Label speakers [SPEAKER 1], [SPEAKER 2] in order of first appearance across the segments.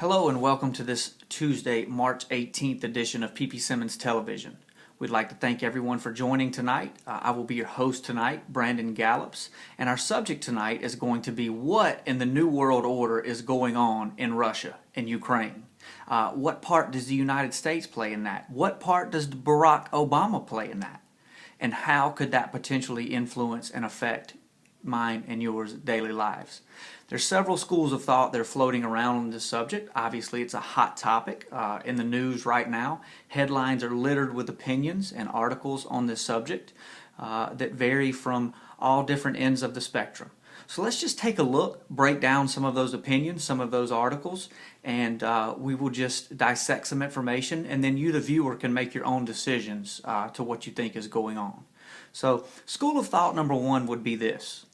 [SPEAKER 1] Hello and welcome to this Tuesday, March 18th edition of PP Simmons Television. We'd like to thank everyone for joining tonight. I will be your host tonight, Brandon Gallops, and our subject tonight is going to be what in the New World Order is going on in Russia and Ukraine. What part does the United States play in that? What part does Barack Obama play in that? And how could that potentially influence and affect mine and yours daily lives? There's several schools of thought that are floating around on this subject. Obviously, it's a hot topic in the news right now. Headlines are littered with opinions and articles on this subject that vary from all different ends of the spectrum. So let's just take a look, break down some of those opinions, some of those articles, and we will just dissect some information, and then you, the viewer, can make your own decisions to what you think is going on. So school of thought number one would be this.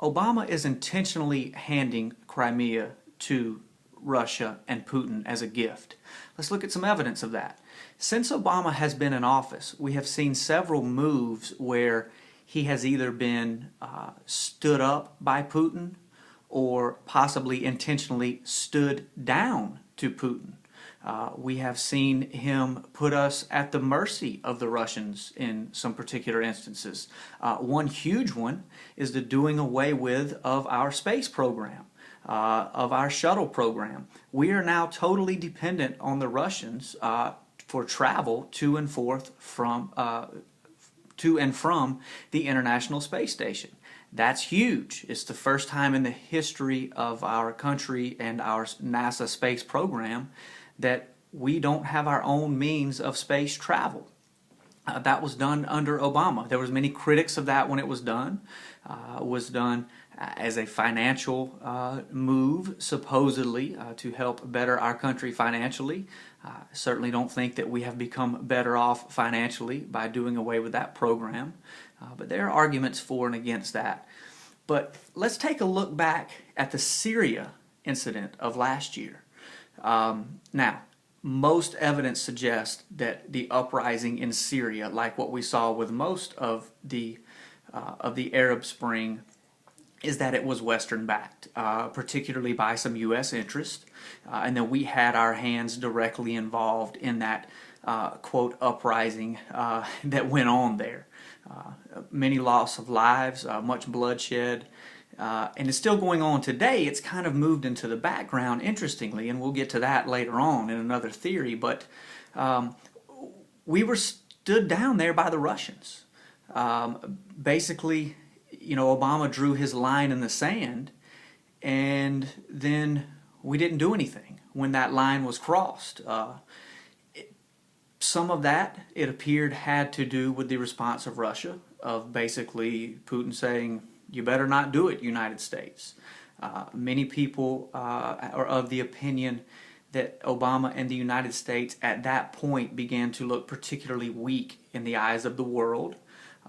[SPEAKER 1] Obama is intentionally handing Crimea to Russia and Putin as a gift. Let's look at some evidence of that. Since Obama has been in office, we have seen several moves where he has either been stood up by Putin or possibly intentionally stood down to Putin. We have seen him put us at the mercy of the Russians in some particular instances. One huge one is the doing away with of our space program, of our shuttle program. We are now totally dependent on the Russians for travel to and from the International Space Station. That's huge. It's the first time in the history of our country and our NASA space program that we don't have our own means of space travel. That was done under Obama. There was many critics of that when it was done. As a financial move, supposedly, to help better our country financially. I certainly don't think that we have become better off financially by doing away with that program. But there are arguments for and against that. But let's take a look back at the Syria incident of last year. Now, most evidence suggests that the uprising in Syria, like what we saw with most of the Arab Spring, is that it was Western-backed, particularly by some U.S. interest, and that we had our hands directly involved in that, quote, uprising that went on there. Many loss of lives, much bloodshed, and it's still going on today. It's kind of moved into the background, interestingly, and we'll get to that later on in another theory, but we were stood down there by the Russians. Basically, Obama drew his line in the sand, and then we didn't do anything when that line was crossed. Some of that, it appeared, had to do with the response of Russia, of basically Putin saying, "You better not do it, United States." Many people are of the opinion that Obama and the United States at that point began to look particularly weak in the eyes of the world,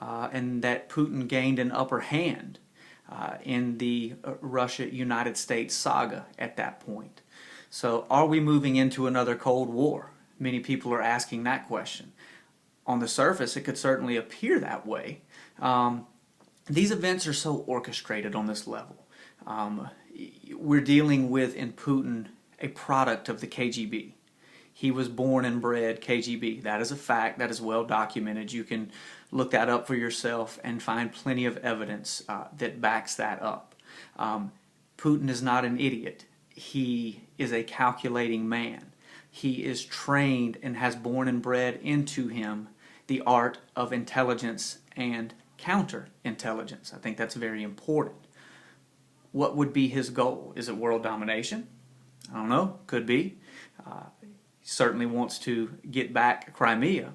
[SPEAKER 1] and that Putin gained an upper hand in the Russia-United States saga at that point. So are we moving into another Cold War? Many people are asking that question. On the surface, it could certainly appear that way. These events are so orchestrated on this level. We're dealing with, in Putin, a product of the KGB. He was born and bred KGB. That is a fact. That is well documented. You can look that up for yourself and find plenty of evidence that backs that up. Putin is not an idiot. He is a calculating man. He is trained and has born and bred into him the art of intelligence and counterintelligence. I think that's very important. What would be his goal? Is it world domination? I don't know. Could be. He certainly wants to get back Crimea.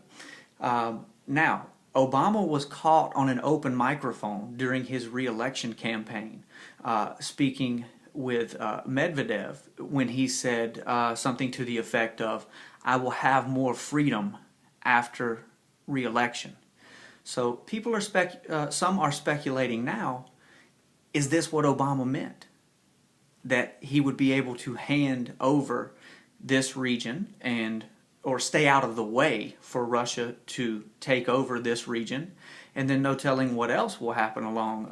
[SPEAKER 1] Now, Obama was caught on an open microphone during his re-election campaign, speaking with Medvedev when he said something to the effect of, "I will have more freedom after re-election." So people are some are speculating now, is this what Obama meant? That he would be able to hand over this region or stay out of the way for Russia to take over this region, and then no telling what else will happen along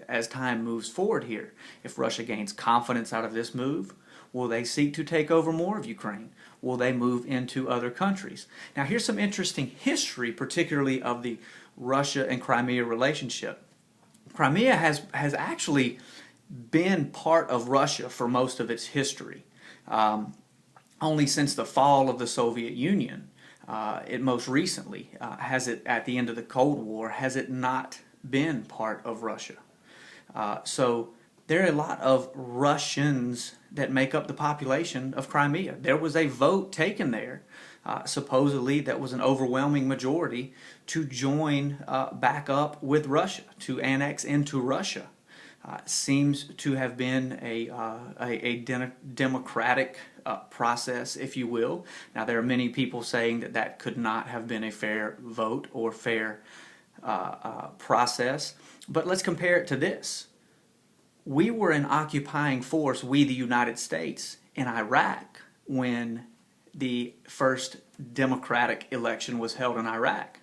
[SPEAKER 1] as time moves forward here. If Russia gains confidence out of this move, Will they seek to take over more of Ukraine? Will they move into other countries? Now, here's some interesting history, particularly of the Russia and Crimea relationship. Crimea has actually been part of Russia for most of its history. Only since the fall of the Soviet Union, it most recently, has it at the end of the Cold War, has it not been part of Russia. So there are a lot of Russians that make up the population of Crimea. There was a vote taken there, supposedly that was an overwhelming majority, to join back up with Russia, to annex into Russia. Seems to have been a democratic process, if you will. Now, there are many people saying that that could not have been a fair vote or fair process. But let's compare it to this. We were an occupying force, we the United States, in Iraq when the first democratic election was held in Iraq.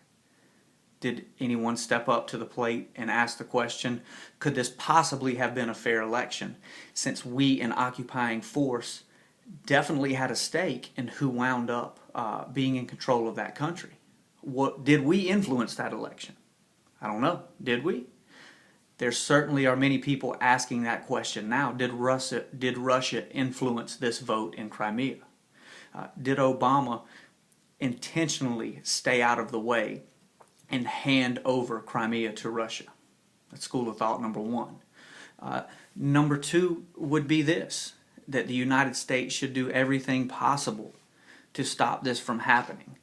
[SPEAKER 1] Did anyone step up to the plate and ask the question, could this possibly have been a fair election? Since we, an occupying force, definitely had a stake in who wound up being in control of that country. Did we influence that election? I don't know. Did we? There certainly are many people asking that question now. Did Russia influence this vote in Crimea? Did Obama intentionally stay out of the way and hand over Crimea to Russia? That's school of thought number one. Number two would be this, that the United States should do everything possible to stop this from happening,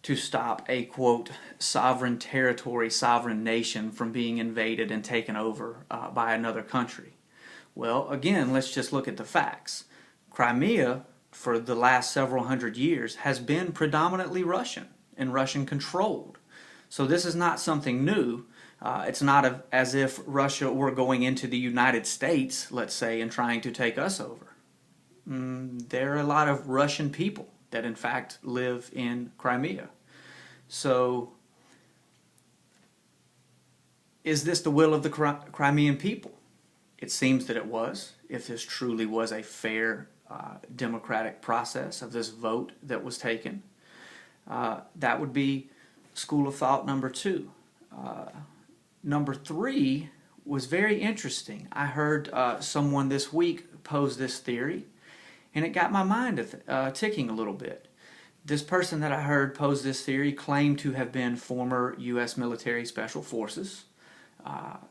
[SPEAKER 1] to stop a, quote, sovereign territory, sovereign nation from being invaded and taken over by another country. Well, again, let's just look at the facts. Crimea, for the last several hundred years, has been predominantly Russian and Russian-controlled. So this is not something new. It's not as if Russia were going into the United States, let's say, and trying to take us over. There are a lot of Russian people that in fact live in Crimea. So is this the will of the Crimean people? It seems that it was, if this truly was a fair democratic process of this vote that was taken. That would be school of thought number two. Number three was very interesting. I heard someone this week pose this theory, and it got my mind ticking a little bit. This person that I heard pose this theory claimed to have been former U.S. military special forces,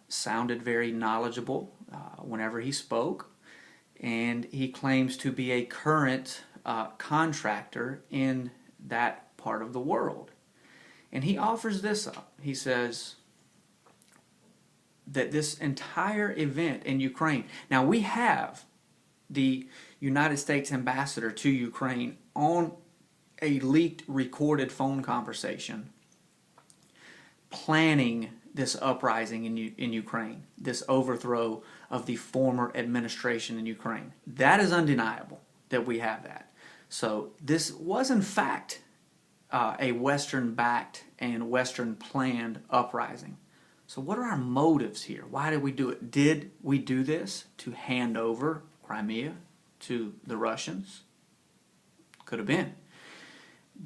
[SPEAKER 1] sounded very knowledgeable whenever he spoke, and he claims to be a current contractor in that part of the world. And he offers this up. He says that this entire event in Ukraine, now we have the United States ambassador to Ukraine on a leaked recorded phone conversation planning this uprising in Ukraine, this overthrow of the former administration in Ukraine. That is undeniable that we have that. So this was in fact a Western-backed and Western-planned uprising. So what are our motives here? Why did we do it? Did we do this to hand over Crimea to the Russians? Could have been.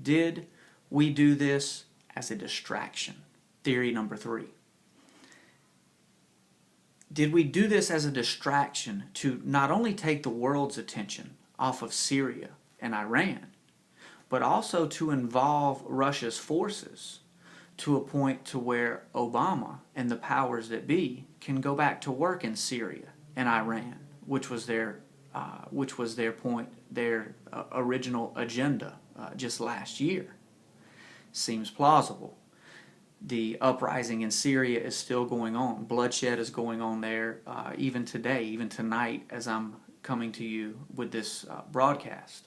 [SPEAKER 1] Did we do this as a distraction? Theory number three. Did we do this as a distraction to not only take the world's attention off of Syria and Iran, but also to involve Russia's forces to a point to where Obama and the powers that be can go back to work in Syria and Iran, which was their original agenda just last year? Seems plausible. The uprising in Syria is still going on. Bloodshed is going on there even today, even tonight as I'm coming to you with this broadcast.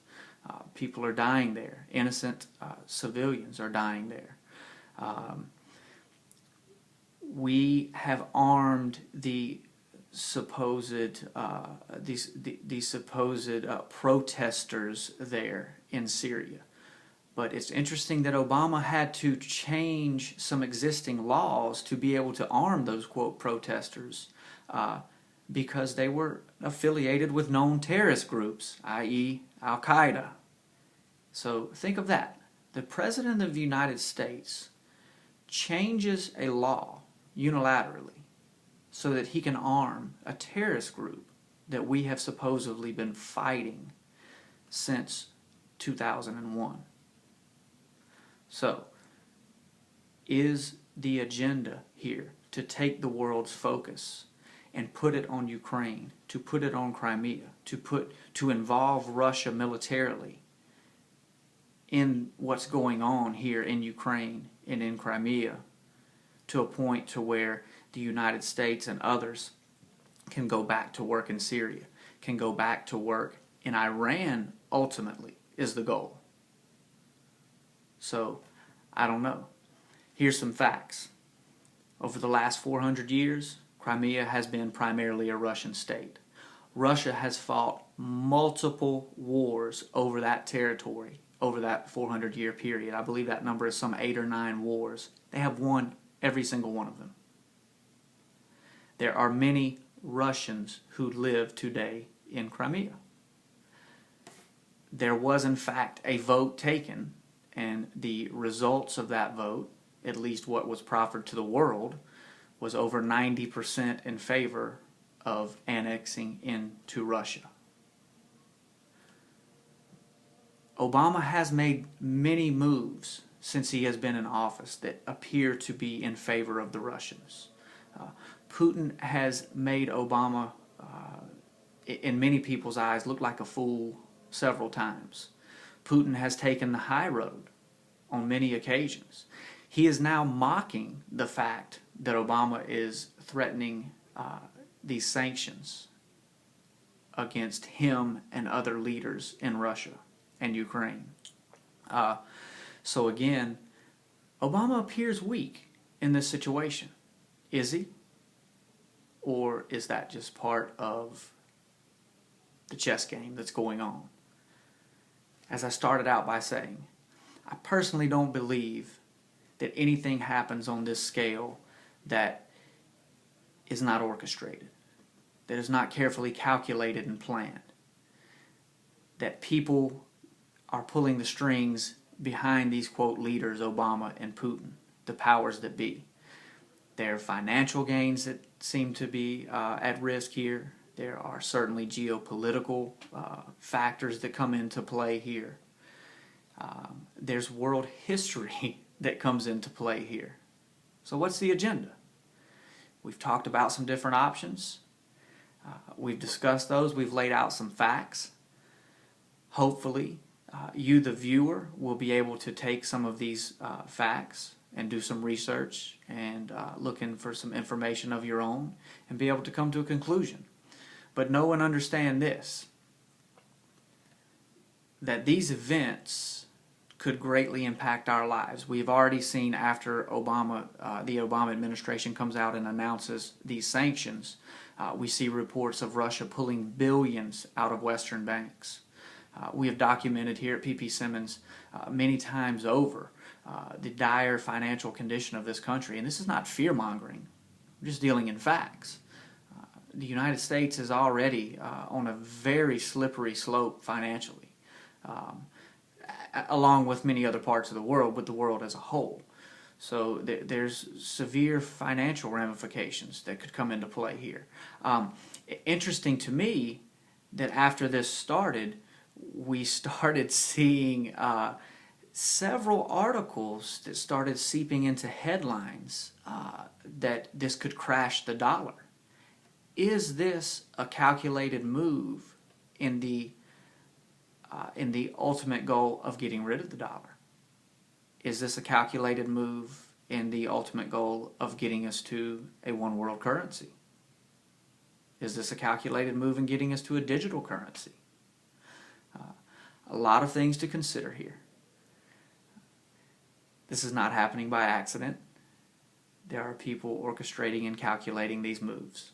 [SPEAKER 1] People are dying there. Innocent civilians are dying there. We have armed the supposed protesters there in Syria. But it's interesting that Obama had to change some existing laws to be able to arm those, quote, protesters because they were affiliated with known terrorist groups, i.e. Al-Qaeda. So think of that. The President of the United States changes a law unilaterally so that he can arm a terrorist group that we have supposedly been fighting since 2001. So, is the agenda here to take the world's focus and put it on Ukraine, to put it on Crimea, to involve Russia militarily in what's going on here in Ukraine and in Crimea, to a point to where the United States and others can go back to work in Syria, can go back to work in Iran, ultimately, is the goal. So, I don't know. Here's some facts. Over the last 400 years, Crimea has been primarily a Russian state. Russia has fought multiple wars over that territory over that 400-year period. I believe that number is some 8 or 9 wars. They have won every single one of them. There are many Russians who live today in Crimea. There was, in fact, a vote taken, and the results of that vote, at least what was proffered to the world, was over 90% in favor of annexing into Russia. Obama has made many moves since he has been in office that appear to be in favor of the Russians. Putin has made Obama, in many people's eyes, look like a fool several times. Putin has taken the high road on many occasions. He is now mocking the fact that Obama is threatening these sanctions against him and other leaders in Russia and Ukraine. So again, Obama appears weak in this situation. Is he? Or is that just part of the chess game that's going on? As I started out by saying, I personally don't believe that anything happens on this scale that is not orchestrated, that is not carefully calculated and planned, that people are pulling the strings behind these, quote, leaders, Obama and Putin, the powers that be. There are financial gains that seem to be at risk here. There are certainly geopolitical factors that come into play here. There's world history that comes into play here. So what's the agenda? We've talked about some different options. We've discussed those. We've laid out some facts. Hopefully, you, the viewer, will be able to take some of these facts and do some research and looking for some information of your own and be able to come to a conclusion. But know and understand this, that these events could greatly impact our lives. We've already seen after Obama, the Obama administration comes out and announces these sanctions, we see reports of Russia pulling billions out of Western banks. We have documented here at PP Simmons many times over the dire financial condition of this country. And this is not fear-mongering. We're just dealing in facts. The United States is already on a very slippery slope financially, along with many other parts of the world, but the world as a whole. So there's severe financial ramifications that could come into play here. Interesting to me that after this started, we started seeing several articles that started seeping into headlines that this could crash the dollar. Is this a calculated move in the ultimate goal of getting rid of the dollar? Is this a calculated move in the ultimate goal of getting us to a one world currency? Is this a calculated move in getting us to a digital currency? A lot of things to consider here. This is not happening by accident. There are people orchestrating and calculating these moves.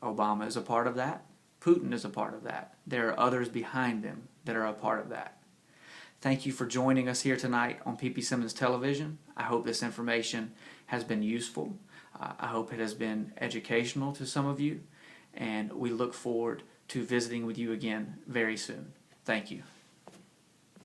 [SPEAKER 1] Obama is a part of that. Putin is a part of that. There are others behind them that are a part of that. Thank you for joining us here tonight on PP Simmons Television. I hope this information has been useful. I hope it has been educational to some of you. and we look forward to visiting with you again very soon. Thank you.